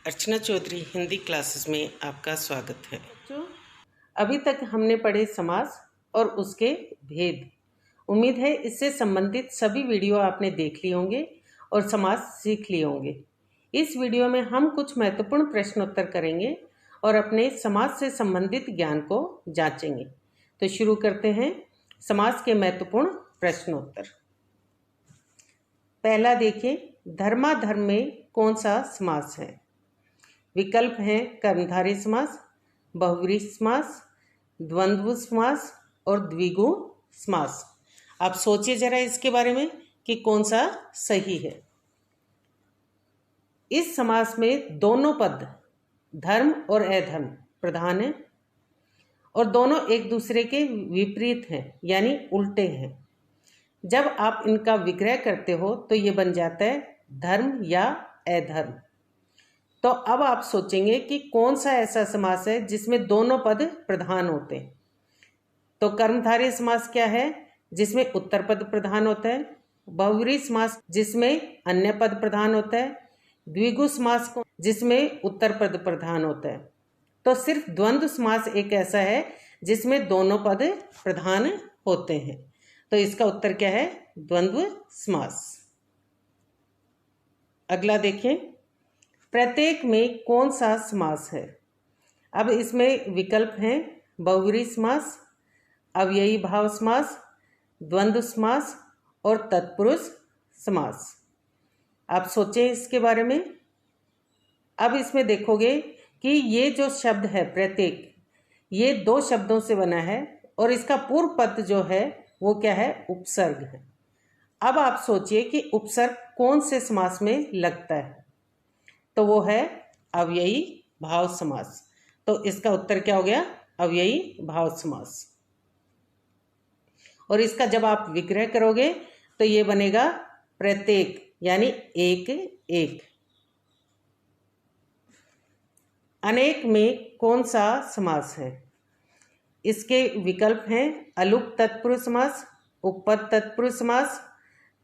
अर्चना Chaudhary Hindi classes में आपका स्वागत है। जो अभी तक हमने पढ़े समास और उसके भेद। उम्मीद है इससे संबंधित सभी वीडियो आपने देख लिए होंगे और समास सीख लिए होंगे। इस वीडियो में हम कुछ महत्वपूर्ण प्रश्नोत्तर करेंगे और अपने समास से संबंधित ज्ञान को जांचेंगे। तो शुरू करते हैं समास के महत्वपूर्ण प्रश्नोत्तर। पहला देखिए, धर्माधर्म में कौन सा समास है? विकल्प हैं कर्मधारय समास, बहुव्रीहि समास, द्वंद्व समास और द्विगु समास। आप सोचिए जरा इसके बारे में कि कौन सा सही है। इस समास में दोनों पद धर्म और अधर्म प्रधान है और दोनों एक दूसरे के विपरीत हैं, यानी उल्टे हैं। जब आप इनका विग्रह करते हो तो ये बन जाता है धर्म या अधर्म। तो अब आप सोचेंगे कि कौन सा ऐसा समास है जिसमें दोनों पद प्रधान होते हैं। तो कर्मधारय समास क्या है? जिसमें उत्तर पद प्रधान होता है। बहुव्रीहि समास जिसमें अन्य पद प्रधान होता है। द्विगु समास को जिसमें उत्तर पद प्रधान होता है। तो सिर्फ द्वंद्व समास एक ऐसा है जिसमें दोनों पद प्रधान होते हैं। तो इसका उत्तर क्या है? द्वंद्व समास। अगला देखें, प्रत्येक में कौन सा समास है? अब इसमें विकल्प हैं बहुव्रीहि समास, अव्ययी भाव समास, द्वंद्व समास और तत्पुरुष समास। आप सोचें इसके बारे में। अब इसमें देखोगे कि ये जो शब्द है प्रत्येक, ये दो शब्दों से बना है और इसका पूर्व पद जो है वो क्या है? उपसर्ग है। अब आप सोचिए कि उपसर्ग कौन से समास में लगता है? तो वो है अव्ययी भाव समास। तो इसका उत्तर क्या हो गया? अव्ययी भाव समास। और इसका जब आप विग्रह करोगे तो ये बनेगा प्रत्येक, यानी एक एक। अनेक में कौन सा समास है? इसके विकल्प हैं अलुक तत्पुरुष समास, उपपद तत्पुरुष समास,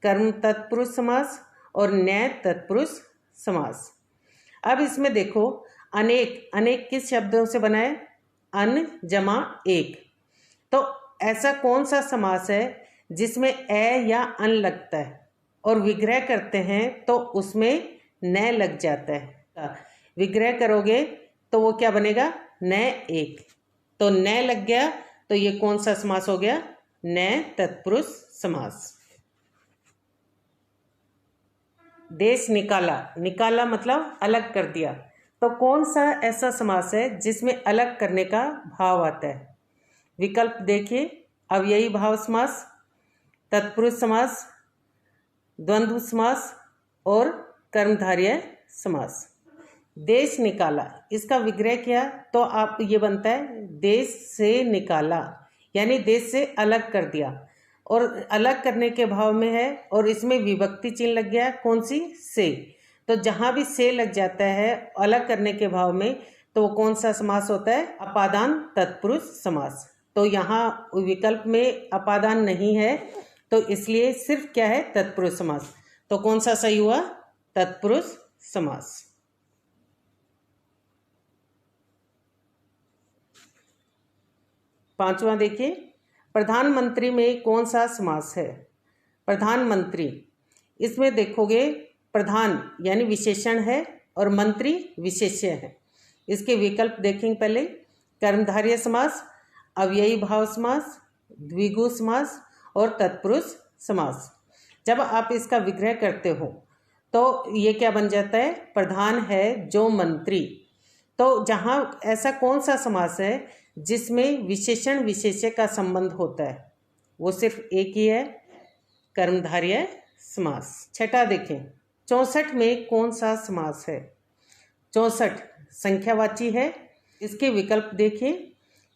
कर्म तत्पुरुष समास और न्याय तत्पुरुष समास। अब इसमें देखो, अनेक अनेक किस शब्दों से बना है? अन जमा एक। तो ऐसा कौन सा समास है जिसमें ए या अन लगता है और विग्रह करते हैं तो उसमें न लग जाता है? विग्रह करोगे तो वो क्या बनेगा? न एक। तो न लग गया तो ये कौन सा समास हो गया? न तत्पुरुष समास। देश निकाला, निकाला मतलब अलग कर दिया। तो कौन सा ऐसा समास है जिसमें अलग करने का भाव आता है? विकल्प देखिए, अव्ययी भाव समास, तत्पुरुष समास, द्वंद्व समास और कर्मधारय समास। देश निकाला, इसका विग्रह किया तो आप ये बनता है देश से निकाला, यानी देश से अलग कर दिया और अलग करने के भाव में है और इसमें विभक्ति चिन्ह लग गया। कौन सी? से। तो जहाँ भी से लग जाता है अलग करने के भाव में तो वो कौन सा समास होता है? अपादान तत्पुरुष समास। तो यहाँ विकल्प में अपादान नहीं है तो इसलिए सिर्फ क्या है? तत्पुरुष समास। तो कौन सा सही हुआ? तत्पुरुष समास। पांचवा देखिए, प्रधानमंत्री में कौन सा समास है? प्रधानमंत्री, इसमें देखोगे प्रधान यानी विशेषण है और मंत्री विशेष्य है। इसके विकल्प देखेंगे पहले, कर्मधारय समास, अव्ययी भाव समास, द्विगु समास और तत्पुरुष समास। जब आप इसका विग्रह करते हो तो ये क्या बन जाता है? प्रधान है जो मंत्री। तो जहाँ ऐसा कौन सा समास है जिसमें विशेषण विशेष्य का संबंध होता है? वो सिर्फ एक ही है, कर्मधारय समास। छठा देखें, 64 में कौन सा समास है? 64 संख्यावाची है। इसके विकल्प देखें,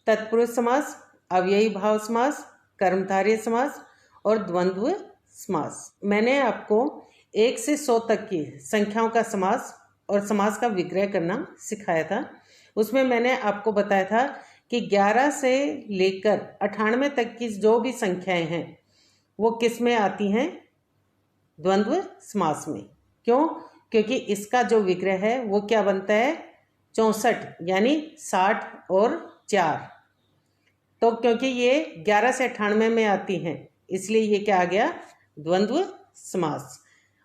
तत्पुरुष समास, अव्ययी भाव समास, कर्मधारय समास और द्वंद्व समास। मैंने आपको 1 से 100 तक की संख्याओं का समास और समास का विग्रह करना सिखाया था। उसमें मैंने आपको बताया था कि 11 से लेकर 98 तक की जो भी संख्याएं हैं वो किस में आती हैं? द्वंद्व समास में। क्यों? क्योंकि इसका जो विग्रह है वो क्या बनता है 64 यानी 60 और 4। तो क्योंकि ये 11 से 98 में आती हैं इसलिए ये क्या आ गया द्वंद्व समास।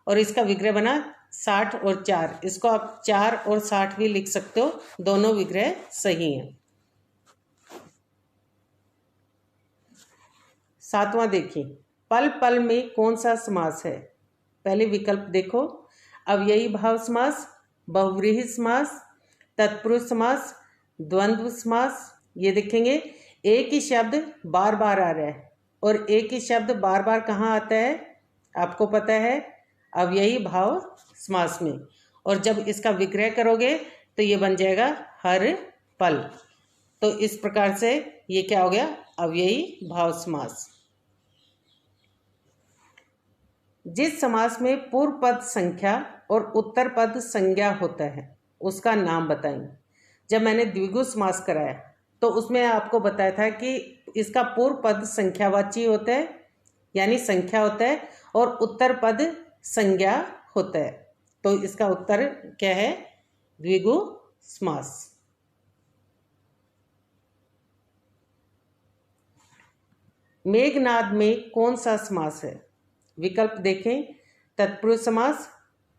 और इसका विग्रह बना 60 और 4। इसको आप 4 और 60 भी लिख सकते हो, दोनों विग्रह सही हैं। 7वां देखिए, पल पल में कौन सा समास है। पहले विकल्प देखो, अव्ययी भाव समास, बहुव्रीहि समास, तत्पुरुष समास, द्वंद्व समास। ये देखेंगे एक ही शब्द बार बार आ रहा है और एक ही शब्द बार बार कहाँ आता है आपको पता है, अव्ययी भाव समास में। और जब इसका विग्रह करोगे तो ये बन जाएगा हर पल। तो इस प्रकार से ये क्या हो गया अव्ययी भाव समास। जिस समास में पूर्व पद संख्या और उत्तर पद संज्ञा होता है उसका नाम बताएं। जब मैंने द्विगु समास कराया तो उसमें आपको बताया था कि इसका पूर्व पद संख्यावाची होता है यानी संख्या होता है और उत्तर पद संज्ञा होता है। तो इसका उत्तर क्या है द्विगु समास। मेघनाद में कौन सा समास है। विकल्प देखें, तत्पुरुष समास,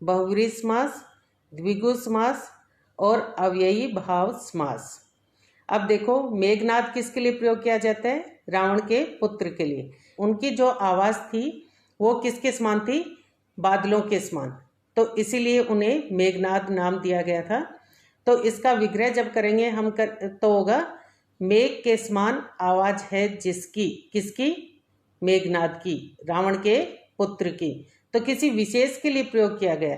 बहुव्रीहि समास, द्विगु समास और अव्ययी भाव समास। अब देखो मेघनाद किसके लिए प्रयोग किया जाता है, रावण के पुत्र के लिए। उनकी जो आवाज़ थी वो किसके समान थी, बादलों के समान, तो इसीलिए उन्हें मेघनाद नाम दिया गया था। तो इसका विग्रह जब करेंगे हम तो होगा मेघ के समान आवाज़ है जिसकी, किसकी, मेघनाद की, रावण के पुत्र की। तो किसी विशेष के लिए प्रयोग किया गया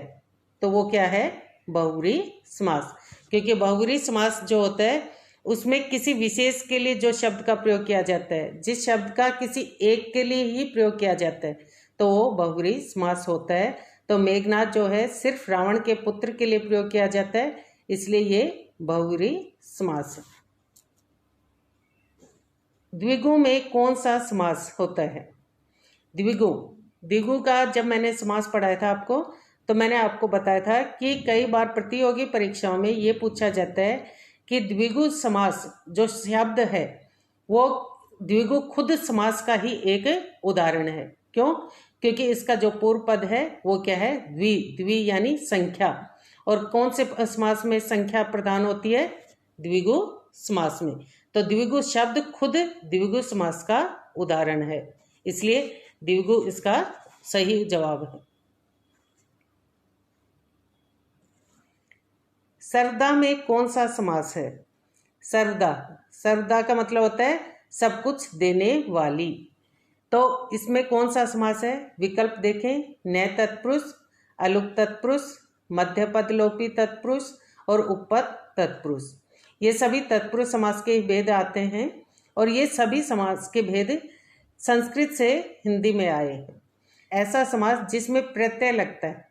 तो वो क्या है बहुव्रीहि समास। क्योंकि बहुव्रीहि समास जो होता है उसमें किसी विशेष के लिए जो शब्द का प्रयोग किया जाता है, जिस शब्द का किसी एक के लिए ही प्रयोग किया जाता है तो वो बहुव्रीहि समास होता है। तो मेघनाद जो है सिर्फ रावण के पुत्र के लिए प्रयोग किया जाता है, इसलिए ये बहुव्रीहि समास है। द्विगु में कौन सा समास होता है। द्विगु का जब मैंने समास पढ़ाया था आपको तो मैंने आपको बताया था कि कई बार प्रतियोगी परीक्षाओं में ये पूछा जाता है कि द्विगु समास जो शब्द है वो द्विगु खुद समास का ही एक उदाहरण है। क्यों, क्योंकि इसका जो पूर्व पद है वो क्या है द्वि यानी संख्या। और कौन से समास में संख्या प्रधान होती है, द्विगु समास में। तो द्विगु शब्द खुद द्विगु समास का उदाहरण है, इसलिए द्विगु इसका सही जवाब है। सरदा में कौन सा समास है। सरदा का मतलब होता है सब कुछ देने वाली। तो इसमें कौन सा समास है, विकल्प देखें, नए तत्पुरुष, अलुक तत्पुरुष, मध्यपद लोपी तत्पुरुष और उपपद तत्पुरुष। ये सभी तत्पुरुष समास के भेद आते हैं और ये सभी समास के भेद संस्कृत से हिंदी में आए हैं। ऐसा समास जिसमें प्रत्यय लगता है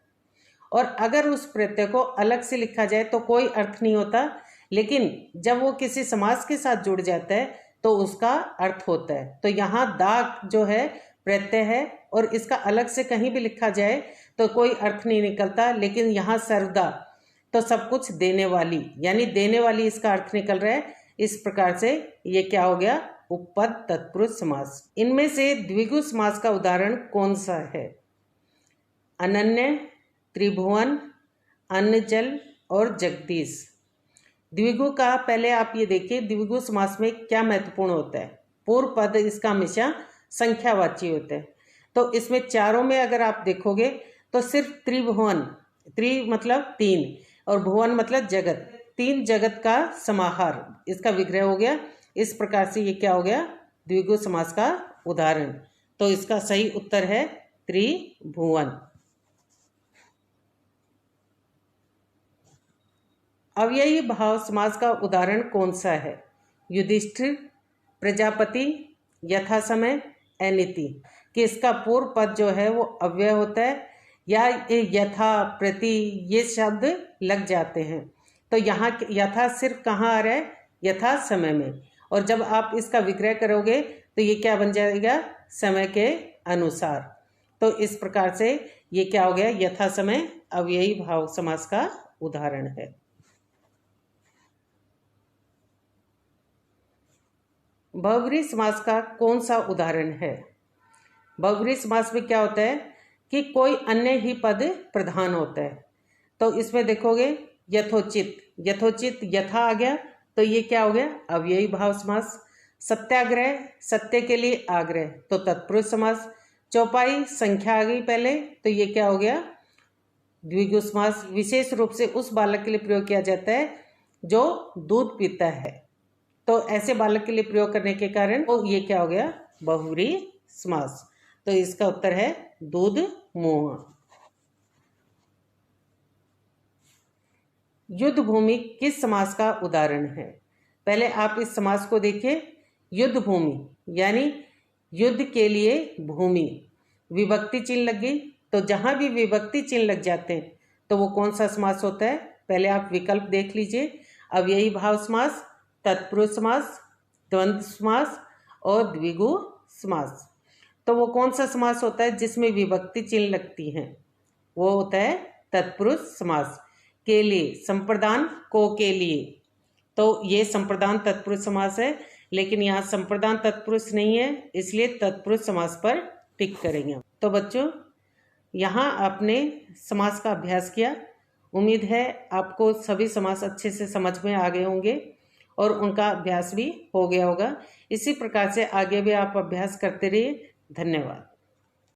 और अगर उस प्रत्यय को अलग से लिखा जाए तो कोई अर्थ नहीं होता, लेकिन जब वो किसी समास के साथ जुड़ जाता है तो उसका अर्थ होता है। तो यहाँ दा जो है प्रत्यय है और इसका अलग से कहीं भी लिखा जाए तो कोई अर्थ नहीं निकलता, लेकिन यहाँ सरदा तो सब कुछ देने वाली यानी देने वाली इसका अर्थ निकल रहा है। इस प्रकार से ये क्या हो गया उपपद तत्पुरुष समास। इनमें से द्विगु समास का उदाहरण कौन सा है, अनन्य, त्रिभुवन, अन्नजल और जगदीश। द्विगु का पहले आप ये देखिए द्विगु समास में क्या महत्वपूर्ण होता है, पूर्व पद इसका हमेशा संख्यावाची होता है। तो इसमें चारों में अगर आप देखोगे तो सिर्फ त्रिभुवन, त्रि मतलब तीन और भुवन मतलब जगत, तीन जगत का समाहार इसका विग्रह हो गया। इस प्रकार से ये क्या हो गया द्विगु समास का उदाहरण। तो इसका सही उत्तर है त्रिभुवन। अव्ययी भाव समास का उदाहरण कौन सा है, युधिष्ठिर, प्रजापति, यथा समय, अनिति। कि इसका पूर्व पद जो है वो अव्यय होता है या यथा, प्रति ये शब्द लग जाते हैं। तो यहाँ यथा सिर्फ कहाँ आ रहा है, यथा समय में। और जब आप इसका विग्रह करोगे तो ये क्या बन जाएगा, समय के अनुसार। तो इस प्रकार से ये क्या हो गया, यथा समय अव्ययी भाव समास का उदाहरण है। बहुब्रीहि समास का कौन सा उदाहरण है? बहुब्रीहि समास में क्या होता है कि कोई अन्य ही पद प्रधान होता है। तो इसमें देखोगे यथोचित, यथोचित यथा आ गया तो ये क्या हो गया? अव्ययी भाव समास। सत्याग्रह, सत्य के लिए आग्रह, तो तत्पुरुष समास। चौपाई, संख्या आ गई पहले, तो ये क्या हो गया? द्विगु समास। विशेष रूप से उस बालक के लिए प्रयोग किया जाता है जो दूध पीता है, तो ऐसे बालक के लिए प्रयोग करने के कारण तो ये क्या हो गया? बहुब्रीहि समास। तो इसका उत्तर है दूध मुंह। युद्ध भूमि किस समास का उदाहरण है? पहले आप इस समास को देखिए। युद्ध भूमि यानी युद्ध के लिए भूमि, विभक्ति चिन्ह लग गई, तो जहां भी विभक्ति चिन्ह लग जाते हैं तो वो कौन सा समास होता है? पहले आप विकल्प देख लीजिए। अव्ययी भाव समास, तत्पुरुष समास, द्वंद्व समास और द्विगु समास। तो वो कौन सा समास होता है जिसमें विभक्ति चिन्ह लगती हैं? वो होता है तत्पुरुष समास। के लिए, संप्रदान, को के लिए, तो ये संप्रदान तत्पुरुष समास है, लेकिन यहाँ संप्रदान तत्पुरुष नहीं है, इसलिए तत्पुरुष समास पर टिक करेंगे। तो बच्चों, यहाँ आपने समास का अभ्यास किया। उम्मीद है आपको सभी समास अच्छे से समझ में आ गए होंगे और उनका अभ्यास भी हो गया होगा। इसी प्रकार से आगे भी आप अभ्यास करते रहिए। धन्यवाद।